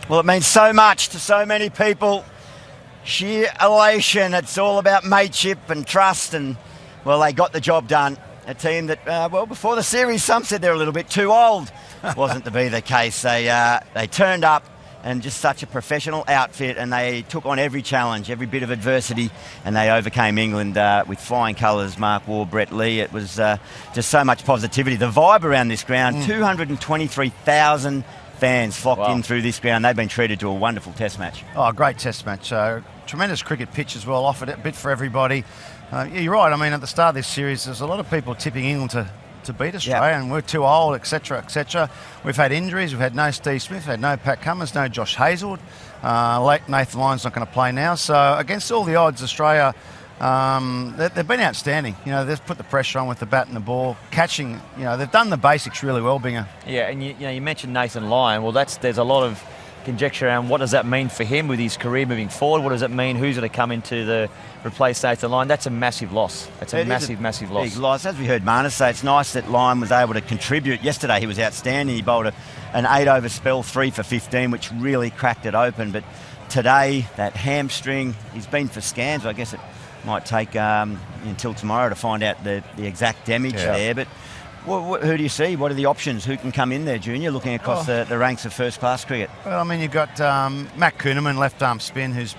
Well, it means so much to so many people. Sheer elation. It's all about mateship and trust, and, well, they got the job done. A team that, well, before the series, some said they're a little bit too old. Wasn't to be the case. They turned up, and just such a professional outfit, and they took on every challenge, every bit of adversity, and they overcame England with flying colours. Waugh and Brett Lee. It was just so much positivity. The vibe around this ground, 223,000 fans flocked in through this ground. They've been treated to a wonderful test match. Oh, great test match. Tremendous cricket pitch as well, offered a bit for everybody. You're right. I mean, at the start of this series, there's a lot of people tipping England to beat Australia, and we're too old, etc., etc. We've had injuries. We've had no Steve Smith, we've had no Pat Cummins, no Josh Hazlewood. Nathan Lyon's not going to play now. So against all the odds, Australia, they've been outstanding. You know, they've put the pressure on with the bat and the ball, catching. You know, they've done the basics really well, Binger. Yeah, and you mentioned Nathan Lyon. Well, there's a lot of conjecture around what does that mean for him with his career moving forward. What does it mean? Who's going to come into the replace Nathan Lyon? That's a massive loss. That's a massive loss. Big loss. As we heard Marnus say, it's nice that Lyon was able to contribute. Yesterday he was outstanding. He bowled an 8-over spell, 3 for 15, which really cracked it open. But today, that hamstring, he's been for scans. I guess it might take until tomorrow to find out the exact damage there. But who do you see? What are the options? Who can come in there, Junior, looking across the ranks of first-class cricket? Well, I mean, you've got Matt Kuhneman, left-arm spin, who's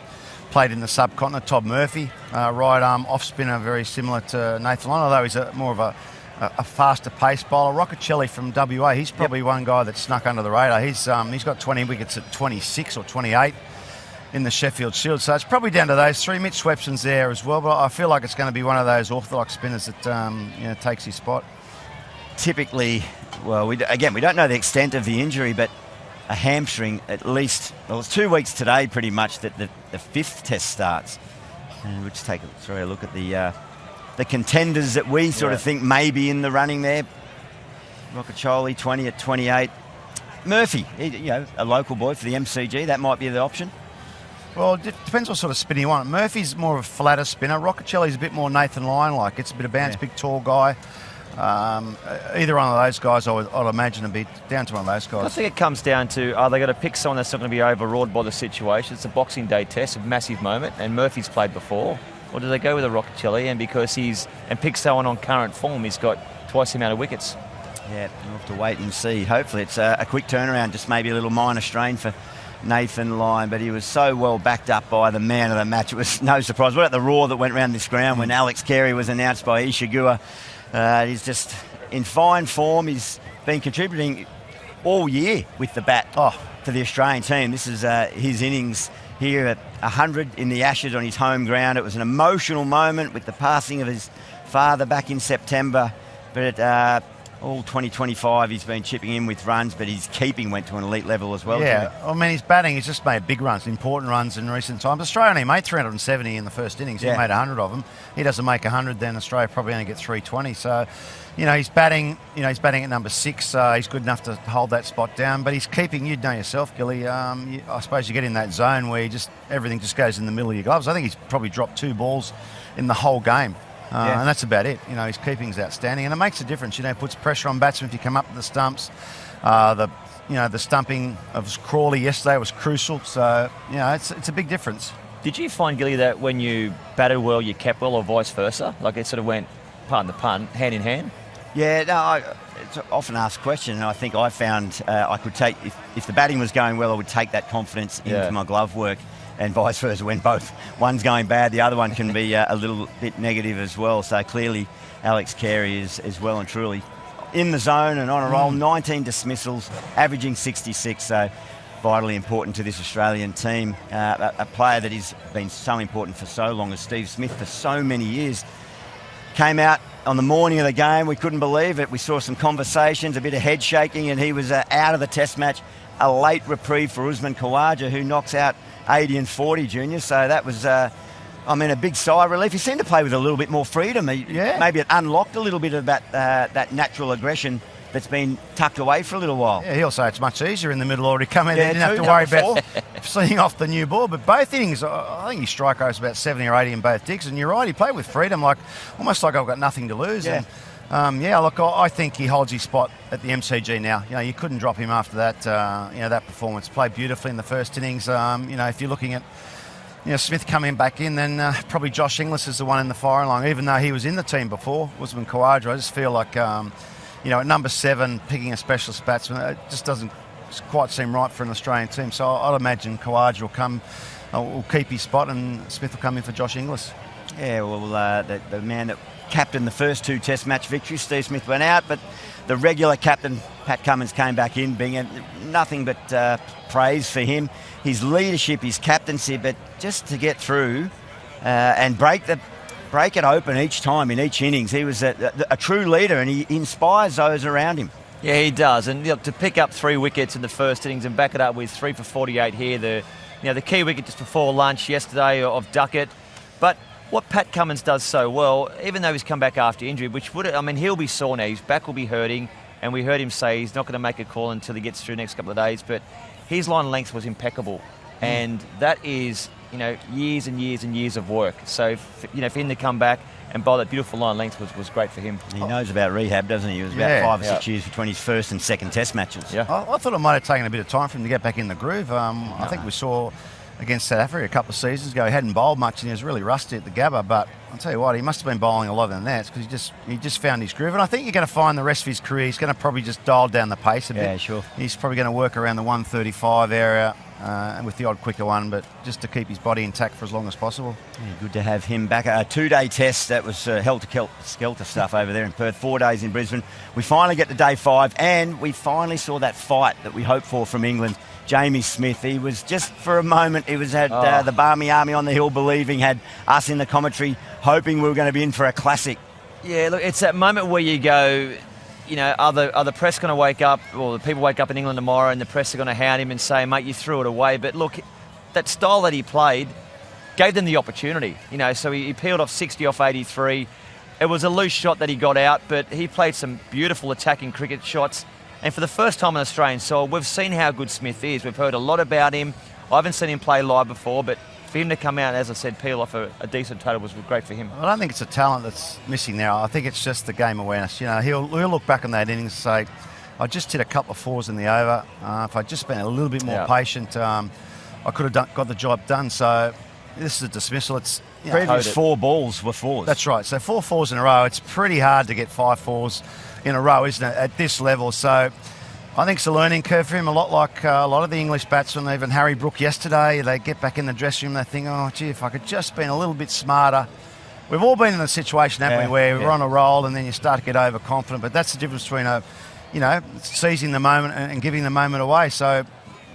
played in the subcontinent. Todd Murphy, right-arm off-spinner, very similar to Nathan Lyon, although he's more of a faster-paced bowler. Roccacelli from WA, he's probably one guy that snuck under the radar. He's got 20 wickets at 26 or 28 in the Sheffield Shield, so it's probably down to those three. Mitch Swepson's there as well, but I feel like it's going to be one of those orthodox spinners that takes his spot. Typically, well, we don't know the extent of the injury, but a hamstring at least, well, it's 2 weeks today pretty much that the fifth test starts. And we'll just take a look at the contenders that we sort of think may be in the running there. Roccacelli, 20 at 28. Murphy, a local boy for the MCG, that might be the option. Well, it depends what sort of spin you want. Murphy's more of a flatter spinner. Roccacelli's a bit more Nathan Lyon-like. It's a bit of bounce, big, tall guy. Either one of those guys, I'd imagine, would be down to one of those guys. I think it comes down to, are they going to pick someone that's not going to be overawed by the situation? It's a Boxing Day test, a massive moment, and Murphy's played before. Or do they go with a Roccacelli, and because and pick someone on current form, he's got twice the amount of wickets? Yeah, we'll have to wait and see. Hopefully it's a quick turnaround, just maybe a little minor strain for Nathan Lyon, but he was so well backed up by the man of the match. It was no surprise. What about the roar that went around this ground when Alex Carey was announced by Ishigua? He's just in fine form. He's been contributing all year with the bat for the Australian team. This is his innings here at 100 in the Ashes on his home ground. It was an emotional moment with the passing of his father back in September, but all 2025 he's been chipping in with runs, but his keeping went to an elite level as well. Yeah, I mean, his batting, he's just made big runs, important runs in recent times. Australia only made 370 in the first innings. He made 100 of them. He doesn't make 100, then Australia probably only get 320. So, he's batting at number 6. He's good enough to hold that spot down, but he's keeping, you'd know yourself, Gilly. I suppose you get in that zone where everything just goes in the middle of your gloves. I think he's probably dropped 2 balls in the whole game. And that's about it. His keeping's outstanding, and it makes a difference. It puts pressure on batsmen if you come up to the stumps. The stumping of Crawley yesterday was crucial. So it's a big difference. Did you find, Gilly, that when you batted well, you kept well, or vice versa? Like it sort of went, pardon the pun, hand in hand? Yeah, no, it's an often asked question, and I think I found I could take if the batting was going well, I would take that confidence into my glove work. And vice versa, when both one's going bad, the other one can be a little bit negative as well. So clearly, Alex Carey is well and truly in the zone and on a roll. 19 dismissals, averaging 66. So vitally important to this Australian team. A player that has been so important for so long as Steve Smith for so many years. Came out on the morning of the game. We couldn't believe it. We saw some conversations, a bit of head shaking, and he was out of the Test match. A late reprieve for Usman KHAWAJA, who knocks out 80 and 40, Junior. So that was, a big sigh of relief. He seemed to play with a little bit more freedom. Maybe it unlocked a little bit of that natural aggression that's been tucked away for a little while. Yeah, he'll say it's much easier in the middle order to come in. He didn't have to worry about seeing off the new ball. But both innings, I think his strike rate was about 70 or 80 in both digs. And you're right, he played with freedom, almost like I've got nothing to lose. Yeah. Look, I think he holds his spot at the MCG now. You couldn't drop him after that, that performance. Played beautifully in the first innings. If you're looking at, Smith coming back in, then probably Josh Inglis is the one in the firing line, even though he was in the team before, Waugh and KHAWAJA. I just feel like, at number 7, picking a specialist batsman, it just doesn't quite seem right for an Australian team. So I'd imagine KHAWAJA will keep his spot and Smith will come in for Josh Inglis. Yeah, well, the man that captained the first 2 Test match victories, Steve Smith, went out, but the regular captain, Pat Cummins, came back in, being nothing but praise for him. His leadership, his captaincy, but just to get through and break it open each time in each innings. He was a true leader, and he inspires those around him. Yeah, he does. And to pick up 3 wickets in the first innings and back it up with 3 for 48 here, the key wicket just before lunch yesterday of Duckett. But what Pat Cummins does so well, even though he's come back after injury, he'll be sore now, his back will be hurting, and we heard him say he's not going to make a call until he gets through the next couple of days, but his line length was impeccable, and that is, years and years and years of work. So, for him to come back and bowl that beautiful line length was great for him. He knows about rehab, doesn't he? It was about 5 or 6 years between his first and second Test matches. Yeah. I thought it might have taken a bit of time for him to get back in the groove. I think we saw against South Africa a couple of seasons ago, he hadn't bowled much and he was really rusty at the Gabba, but I'll tell you what, he must have been bowling a lot in the nets because he just found his groove. And I think you're going to find the rest of his career, he's going to probably just dial down the pace a bit. Yeah, sure. He's probably going to work around the 135 area with the odd quicker one, but just to keep his body intact for as long as possible. Yeah, good to have him back. A 2-day test, that was helter-skelter stuff over there in Perth, 4 days in Brisbane. We finally get to day 5, and we finally saw that fight that we hoped for from England. Jamie Smith, he was just for a moment, he had the Barmy Army on the hill believing, had us in the commentary hoping we were going to be in for a classic. Yeah, look, it's that moment where you go, are the press going to wake up, or the people wake up in England tomorrow and the press are going to hound him and say, mate, you threw it away. But look, that style that he played gave them the opportunity, so he peeled off 60 off 83. It was a loose shot that he got out, but he played some beautiful attacking cricket shots. And for the first time on Australian soil, we've seen how good Smith is. We've heard a lot about him. I haven't seen him play live before, but for him to come out, as I said, peel off a decent total was great for him. I don't think it's a talent that's missing now. I think it's just the game awareness. He'll look back on that innings and say, I just hit a couple of 4s in the over. If I'd just been a little bit more patient, I could have got the job done. So this is a dismissal. It's previous 4 balls were 4s. That's right. So 4 4s in a row. It's pretty hard to get 5 4s in a row, isn't it, at this level? So I think it's a learning curve for him, a lot like a lot of the English batsmen, even Harry Brook yesterday. They get back in the dressing room, they think, oh, gee, if I could just been a little bit smarter. We've all been in a situation, haven't we, where we're on a roll and then you start to get overconfident. But that's the difference between seizing the moment and giving the moment away. So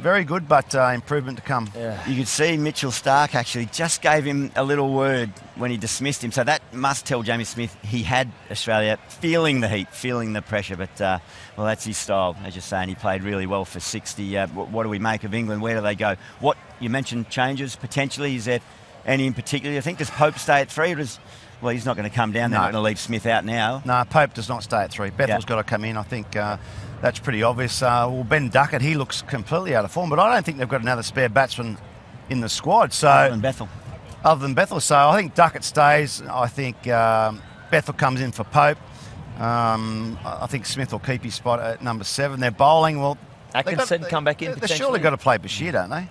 very good, but improvement to come. Yeah. You could see Mitchell Starc actually just gave him a little word when he dismissed him. So that must tell Jamie Smith he had Australia feeling the heat, feeling the pressure. But, that's his style, as you're saying. He played really well for 60. What do we make of England? Where do they go? What you mentioned changes potentially. Is there any in particular? I think does Pope stay at 3? Well, he's not going to come down. They're not going to leave Smith out now. No, Pope does not stay at 3. Bethel's got to come in. I think that's pretty obvious. Ben Duckett, he looks completely out of form, but I don't think they've got another spare batsman in the squad. So Other than Bethel. So I think Duckett stays. I think Bethel comes in for Pope. I think Smith will keep his spot at number 7. They're bowling. Well, Atkinson come back in. They've surely got to play Bashir, don't they?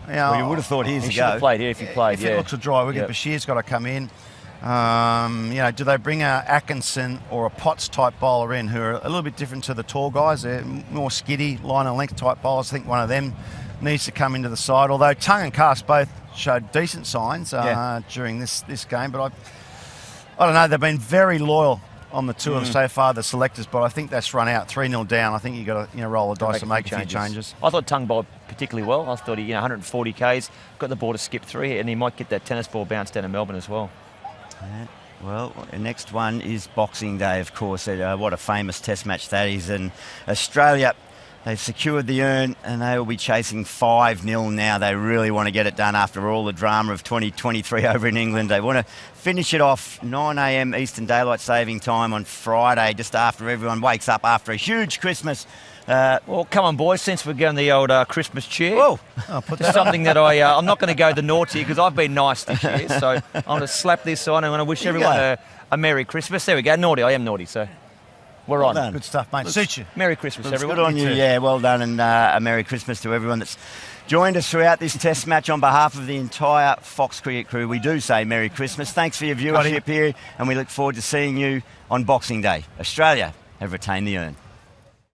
Well, you would have thought he should have played here if he played. If it looks a dry wicket, Bashir's got to come in. Do they bring a Atkinson or a Potts type bowler in who are a little bit different to the tall guys? They're more skiddy, line and length type bowlers. I think one of them needs to come into the side. Although Tongue and Cast both showed decent signs during this game, but I don't know. They've been very loyal on the tour so far, the selectors, but I think that's run out 3-0 down. I think you've got to roll the dice and make a few changes. I thought Tongue bowled particularly well. I thought he 140 Ks, got the ball to skip 3, and he might get that tennis ball bounce down in Melbourne as well. Well, the next one is Boxing Day, of course. What a famous test match that is. And Australia, they've secured the urn and they will be chasing 5-0 now. They really want to get it done after all the drama of 2023 over in England. They want to finish it off 9 a.m. Eastern Daylight Saving Time on Friday, just after everyone wakes up after a huge Christmas Well, come on, boys, since we're going the old Christmas cheer. Whoa. Just something that I'm not going to go the naughty because I've been nice this year. So I'm going to slap this on and I'm going to wish everyone a Merry Christmas. There we go. Naughty. I am naughty, so we're on. Good stuff, mate. Suits you. Merry Christmas, everyone. Good on you. Yeah, well done, and a Merry Christmas to everyone that's joined us throughout this Test match. On behalf of the entire Fox Cricket crew, we do say Merry Christmas. Thanks for your viewership here, and we look forward to seeing you on Boxing Day. Australia have retained the urn.